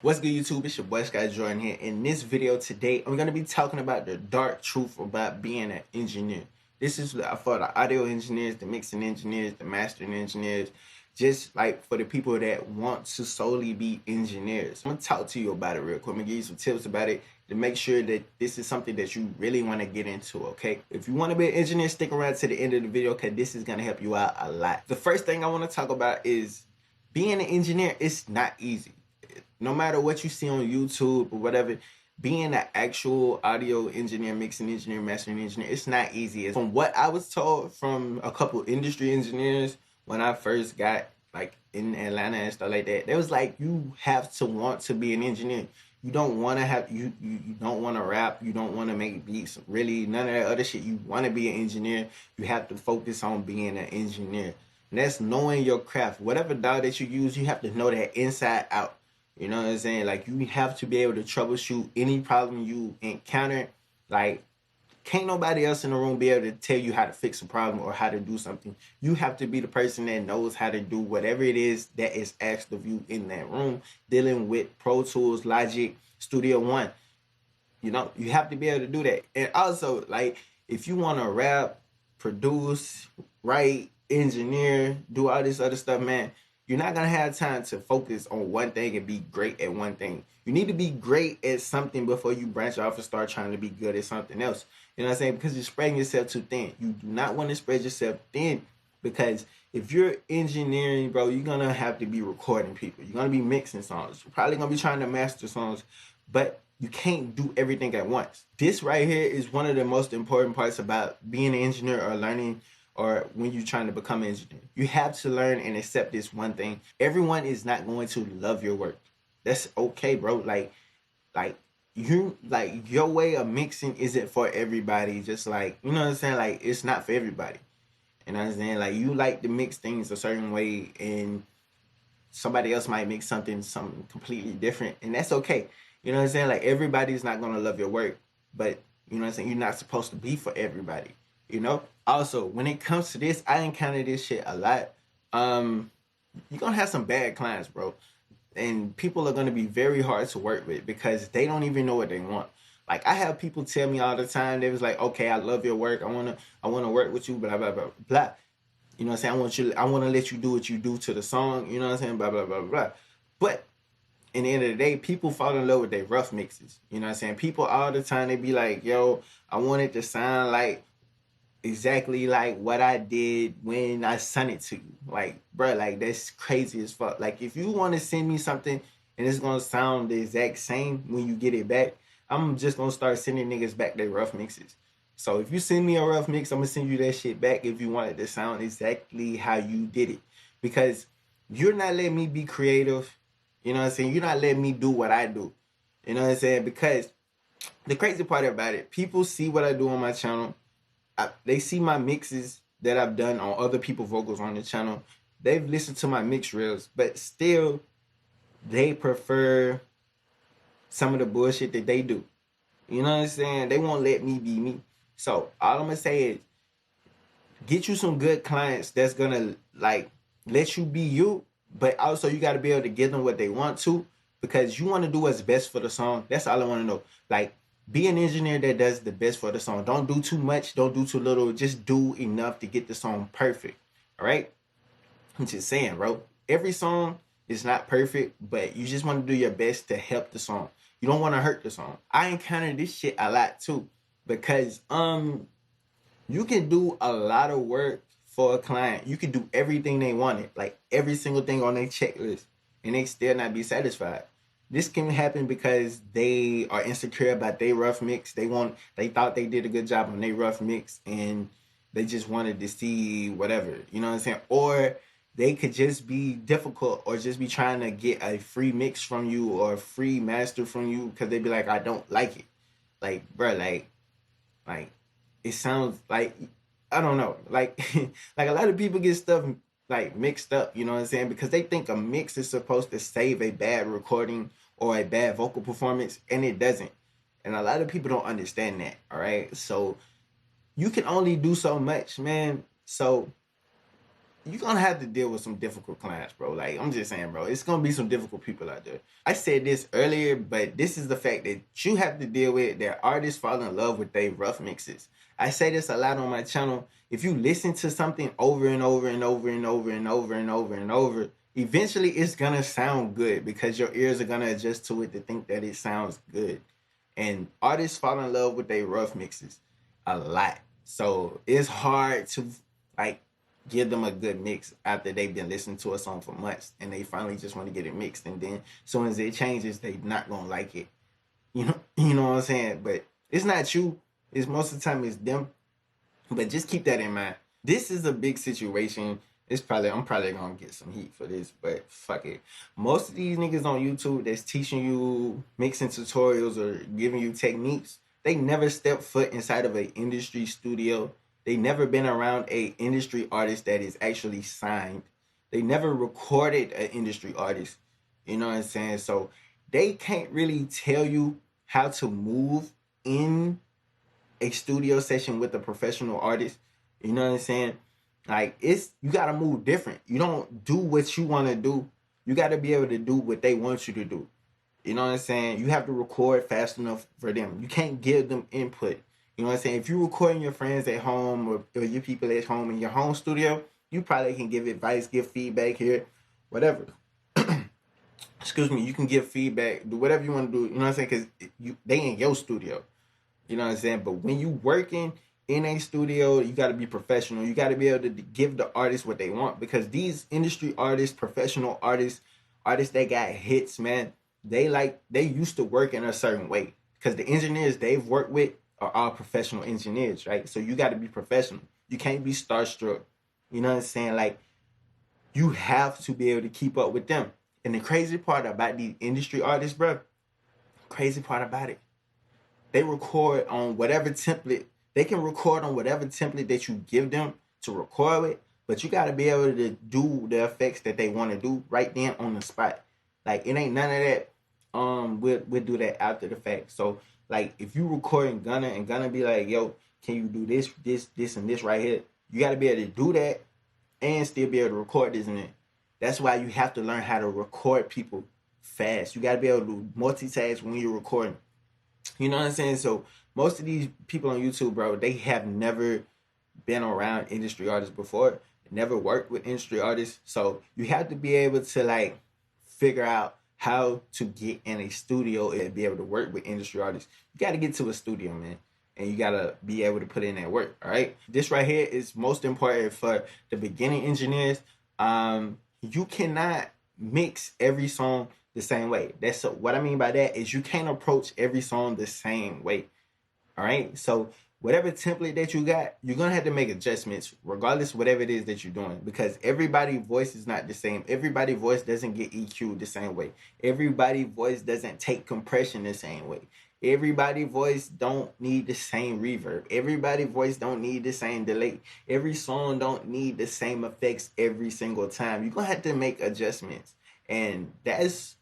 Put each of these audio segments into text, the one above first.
What's good, YouTube? It's your boy Jordxn here. In this video today, I'm going to be talking about the dark truth about being an engineer. This is for the audio engineers, the mixing engineers, the mastering engineers, just like for the people that want to solely be engineers. I'm going to talk to you about it real quick. I'm going to give you some tips about it to make sure that this is something that you really want to get into, okay? If you want to be an engineer, stick around to the end of the video because this is going to help you out a lot. The first thing I want to talk about is being an engineer. It's not easy. No matter what you see on YouTube or whatever, being an actual audio engineer, mixing engineer, mastering engineer, it's not easy. From what I was told from a couple industry engineers when I first got like in Atlanta and stuff like that, they was like, you have to want to be an engineer. You don't want to have, you don't want to rap. You don't want to make beats. Really, none of that other shit. You want to be an engineer. You have to focus on being an engineer. And that's knowing your craft. Whatever DAW that you use, you have to know that inside out. You know what I'm saying? Like, you have to be able to troubleshoot any problem you encounter. Like, can't nobody else in the room be able to tell you how to fix a problem or how to do something. You have to be the person that knows how to do whatever it is that is asked of you in that room, dealing with Pro Tools, Logic, Studio One. You know, you have to be able to do that. And also, like, if you want to rap, produce, write, engineer, do all this other stuff, man, you're not going to have time to focus on one thing and be great at one thing. You need to be great at something before you branch off and start trying to be good at something else. You know what I'm saying? Because you're spreading yourself too thin. You do not want to spread yourself thin, because if you're engineering, bro, you're going to have to be recording people. You're going to be mixing songs. You're probably going to be trying to master songs, but you can't do everything at once. This right here is one of the most important parts about being an engineer or learning, or when you're trying to become an engineer. You have to learn and accept this one thing. Everyone is not going to love your work. That's okay, bro. Like your way of mixing isn't for everybody. Just like, you know what I'm saying? Like, it's not for everybody. You know what I'm saying? Like, you like to mix things a certain way, and somebody else might mix something completely different, and that's okay. You know what I'm saying? Like, everybody's not gonna love your work, but you know what I'm saying? You're not supposed to be for everybody. You know? Also, when it comes to this, I encounter this shit a lot. You're gonna have some bad clients, bro. And people are gonna be very hard to work with because they don't even know what they want. Like, I have people tell me all the time, they was like, okay, I love your work. I wanna work with you, blah, blah, blah, blah. You know what I'm saying? I wanna let you do what you do to the song, you know what I'm saying? Blah, blah, blah, blah. But in the end of the day, people fall in love with their rough mixes. You know what I'm saying? People all the time, they be like, yo, I want it to sound like exactly like what I did when I sent it to you. Like, bro, like, that's crazy as fuck. Like, if you want to send me something and it's gonna sound the exact same when you get it back, I'm just gonna start sending niggas back their rough mixes. So if you send me a rough mix, I'm gonna send you that shit back if you want it to sound exactly how you did it. Because you're not letting me be creative. You know what I'm saying? You're not letting me do what I do. You know what I'm saying? Because the crazy part about it, people see what I do on my channel. They see my mixes that I've done on other people's vocals on the channel. They've listened to my mix reels, but still, they prefer some of the bullshit that they do. You know what I'm saying? They won't let me be me. So all I'm gonna say is, get you some good clients that's gonna like let you be you, but also you gotta be able to give them what they want to, because you want to do what's best for the song. That's all I want to know. Like, be an engineer that does the best for the song. Don't do too much. Don't do too little. Just do enough to get the song perfect. All right? I'm just saying, bro. Every song is not perfect, but you just want to do your best to help the song. You don't want to hurt the song. I encounter this shit a lot too, because you can do a lot of work for a client. You can do everything they wanted, like every single thing on their checklist, and they still not be satisfied. This can happen because they are insecure about their rough mix. They thought they did a good job on their rough mix, and they just wanted to see whatever, you know what I'm saying? Or they could just be difficult, or just be trying to get a free mix from you or a free master from you because they be like, I don't like it. Like, bro, like it sounds like, I don't know, like like a lot of people get stuff like mixed up, you know what I'm saying? Because they think a mix is supposed to save a bad recording or a bad vocal performance, and it doesn't. And a lot of people don't understand that, all right? So you can only do so much, man. So you're gonna have to deal with some difficult clients, bro. Like, I'm just saying, bro, it's gonna be some difficult people out there. I said this earlier, but this is the fact that you have to deal with, that artists fall in love with their rough mixes. I say this a lot on my channel. If you listen to something over and over and over and over and over and over and over, eventually it's gonna sound good because your ears are gonna adjust to it to think that it sounds good. And artists fall in love with their rough mixes a lot. So it's hard to like give them a good mix after they've been listening to a song for months and they finally just want to get it mixed, and then as soon as it changes, they not gonna like it. You know what I'm saying? But it's not you. It's most of the time it's them. But just keep that in mind. This is a big situation. I'm probably gonna get some heat for this, but fuck it. Most of these niggas on YouTube that's teaching you mixing tutorials or giving you techniques, they never step foot inside of an industry studio. They never been around a industry artist that is actually signed. They never recorded an industry artist. You know what I'm saying? So they can't really tell you how to move in a studio session with a professional artist. You know what I'm saying? Like, you gotta move different. You don't do what you want to do. You gotta be able to do what they want you to do. You know what I'm saying? You have to record fast enough for them. You can't give them input. You know what I'm saying? If you're recording your friends at home or your people at home in your home studio, you probably can give advice, give feedback here, whatever. Excuse me, you can give feedback, do whatever you want to do. You know what I'm saying? Because they in your studio. You know what I'm saying? But when you working in a studio, you got to be professional. You got to be able to give the artists what they want, because these industry artists, professional artists that got hits, man, they used to work in a certain way, because the engineers they've worked with are all professional engineers, right? So you got to be professional. You can't be starstruck. You know what I'm saying? Like, you have to be able to keep up with them. And the crazy part about these industry artists, bro, crazy part about it, they record on whatever template. They can record on whatever template that you give them to record with, but you got to be able to do the effects that they want to do right then on the spot. Like, it ain't none of that. We'll do that after the fact. So, like, if you recording Gunna and Gunna be like, yo, can you do this, and this right here? You got to be able to do that and still be able to record this and that. That's why you have to learn how to record people fast. You got to be able to multitask when you're recording. You know what I'm saying? So most of these people on YouTube, bro, they have never been around industry artists before, never worked with industry artists. So you have to be able to like figure out how to get in a studio and be able to work with industry artists. You got to get to a studio, man, and you got to be able to put in that work. All right. This right here is most important for the beginning engineers. You cannot mix every song the same way. That's what I mean by that is you can't approach every song the same way. All right. So whatever template that you got, you're going to have to make adjustments regardless of whatever it is that you're doing, because everybody's voice is not the same. Everybody's voice doesn't get EQ'd the same way. Everybody's voice doesn't take compression the same way. Everybody's voice don't need the same reverb. Everybody's voice don't need the same delay. Every song don't need the same effects every single time. You're going to have to make adjustments. And that's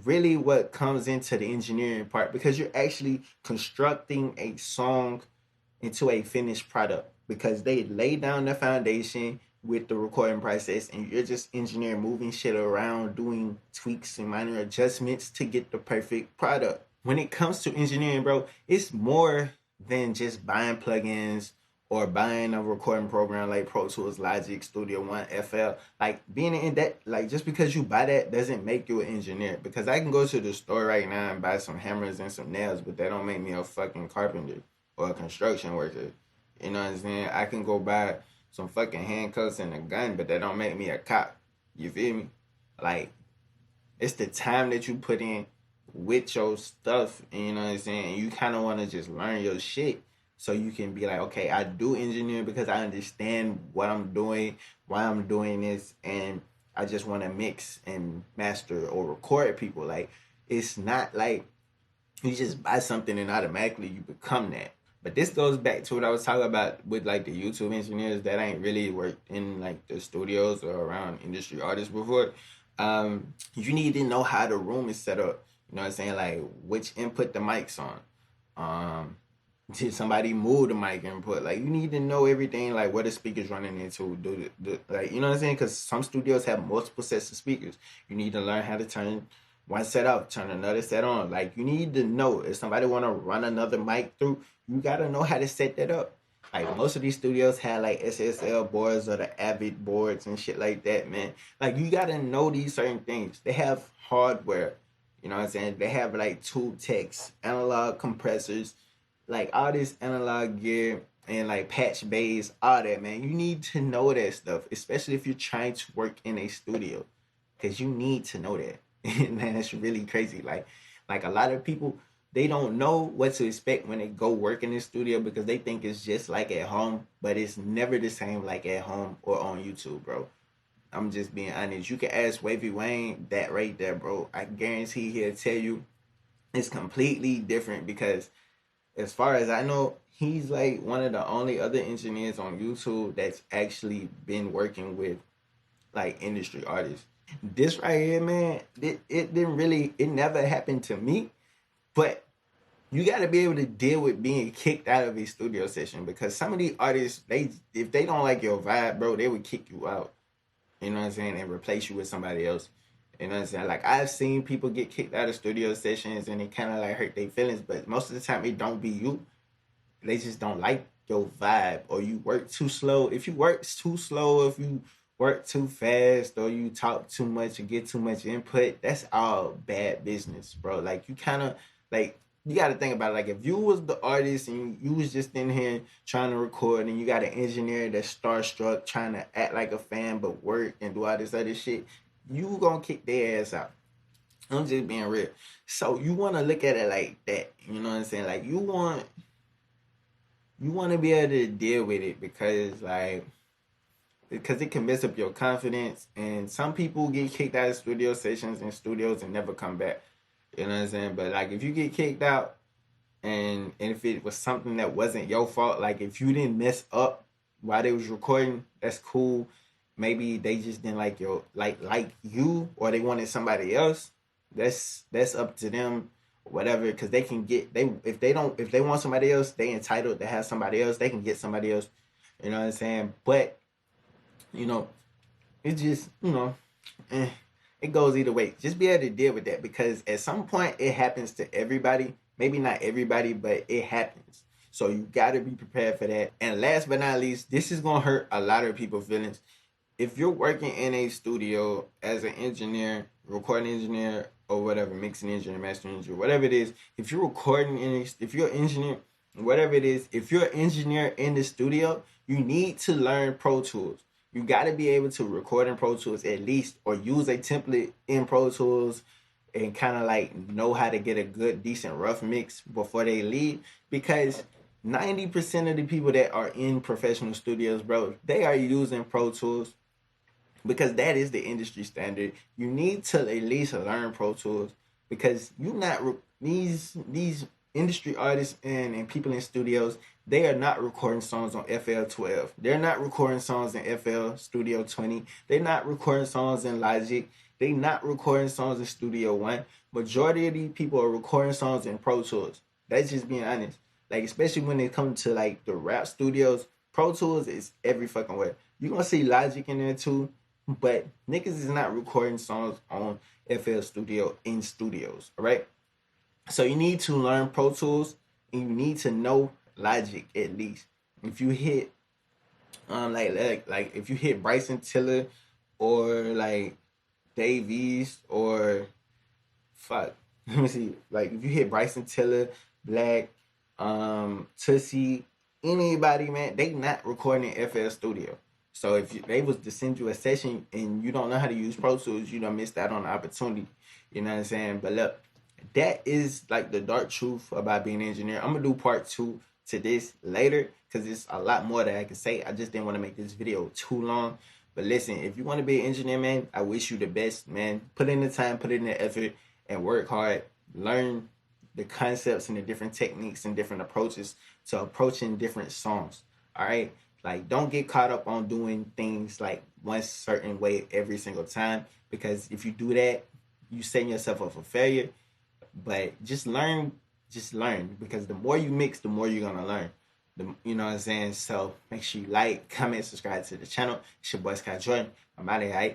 really what comes into the engineering part, because you're actually constructing a song into a finished product, because they lay down the foundation with the recording process and you're just engineering, moving shit around, doing tweaks and minor adjustments to get the perfect product. When it comes to engineering, bro, it's more than just buying plugins or buying a recording program like Pro Tools, Logic, Studio One, FL. Like, being in that, like, just because you buy that doesn't make you an engineer. Because I can go to the store right now and buy some hammers and some nails, but that don't make me a fucking carpenter or a construction worker. You know what I'm saying? I can go buy some fucking handcuffs and a gun, but that don't make me a cop. You feel me? Like, it's the time that you put in with your stuff, you know what I'm saying? And you kind of want to just learn your shit so you can be like, okay, I do engineering because I understand what I'm doing, why I'm doing this, and I just want to mix and master or record people. Like, it's not like you just buy something and automatically you become that. But this goes back to what I was talking about with like the YouTube engineers that ain't really worked in like the studios or around industry artists before. You need to know how the room is set up. You know what I'm saying? Like, which input the mic's on. Did somebody move the mic input? Like, you need to know everything, like what the speakers running into. Like, you know what I'm saying? Because some studios have multiple sets of speakers. You need to learn how to turn one set off, turn another set on. Like, you need to know if somebody want to run another mic through, you got to know how to set that up. Like, most of these studios have like SSL boards or the Avid boards and shit like that, man. Like, you got to know these certain things. They have hardware, you know what I'm saying? They have like tube techs, analog compressors, like all this analog gear and like patch bays, all that, man. You need to know that stuff, especially if you're trying to work in a studio, because you need to know that. And that's really crazy. Like a lot of people, they don't know what to expect when they go work in the studio because they think it's just like at home, but it's never the same like at home or on YouTube, bro. I'm just being honest. You can ask Wavy Wayne that right there, bro. I guarantee he'll tell you it's completely different because as far as I know, he's like one of the only other engineers on YouTube that's actually been working with like industry artists. This right here, man, it didn't really, it never happened to me, but you got to be able to deal with being kicked out of a studio session because some of these artists, they if they don't like your vibe, bro, they would kick you out. You know what I'm saying, and replace you with somebody else. You know what I'm saying? Like, I've seen people get kicked out of studio sessions and it kind of like hurt their feelings, but most of the time it don't be you. They just don't like your vibe, or you work too slow. If you work too slow, if you work too fast, or you talk too much or get too much input, that's all bad business, bro. Like, you kind of like, you got to think about it. Like, if you was the artist and you was just in here trying to record and you got an engineer that's starstruck trying to act like a fan but work and do all this other shit, you gonna kick their ass out. I'm just being real. So you want to look at it like that. You know what I'm saying? Like, you want to be able to deal with it because it can mess up your confidence, and some people get kicked out of studio sessions and studios and never come back. You know what I'm saying? But like, if you get kicked out and if it was something that wasn't your fault, like if you didn't mess up while they was recording, that's cool. Maybe they just didn't like your like you, or they wanted somebody else. That's up to them, whatever. Because they can get, they if they want somebody else, they entitled to have somebody else. They can get somebody else. You know what I'm saying? But you know, it just, it goes either way. Just be able to deal with that because at some point it happens to everybody. Maybe not everybody, but it happens. So you got to be prepared for that. And last but not least, this is going to hurt a lot of people's feelings. If you're working in a studio as an engineer, recording engineer, or whatever, mixing engineer, mastering engineer, whatever it is, if you're recording if you're an engineer, whatever it is, if you're an engineer in the studio, you need to learn Pro Tools. You got to be able to record in Pro Tools at least, or use a template in Pro Tools and kind of like know how to get a good, decent rough mix before they leave. Because 90% of the people that are in professional studios, bro, they are using Pro Tools because that is the industry standard. You need to at least learn Pro Tools because you not these industry artists and people in studios, they are not recording songs on FL12. They're not recording songs in FL Studio 20. They're not recording songs in Logic. They're not recording songs in Studio One. Majority of these people are recording songs in Pro Tools. That's just being honest. Like, especially when it comes to like the rap studios, Pro Tools is every fucking way. You're gonna see Logic in there too, but niggas is not recording songs on FL Studio in studios, all right? So you need to learn Pro Tools and you need to know Logic at least. If you hit like if you hit Bryson Tiller or like Dave East or fuck, let me see, like if you hit Bryson Tiller, Black, Tussie, anybody, man, they not recording in FL Studio. So if they was to send you a session and you don't know how to use Pro Tools, you don't miss out on the opportunity. You know what I'm saying? But look, that is like the dark truth about being an engineer. I'm gonna do part 2 to this later because it's a lot more that I can say. I just didn't want to make this video too long. But listen, if you want to be an engineer, man, I wish you the best, man. Put in the time, put in the effort, and work hard. Learn the concepts and the different techniques and different approaches to approaching different songs. All right? Like, don't get caught up on doing things like one certain way every single time, because if you do that, you setting yourself up for failure. But just learn just learn, because the more you mix, the more you're gonna learn. You know what I'm saying? So make sure you like, comment, subscribe to the channel. It's your boy Scott Jordan. I'm out of here.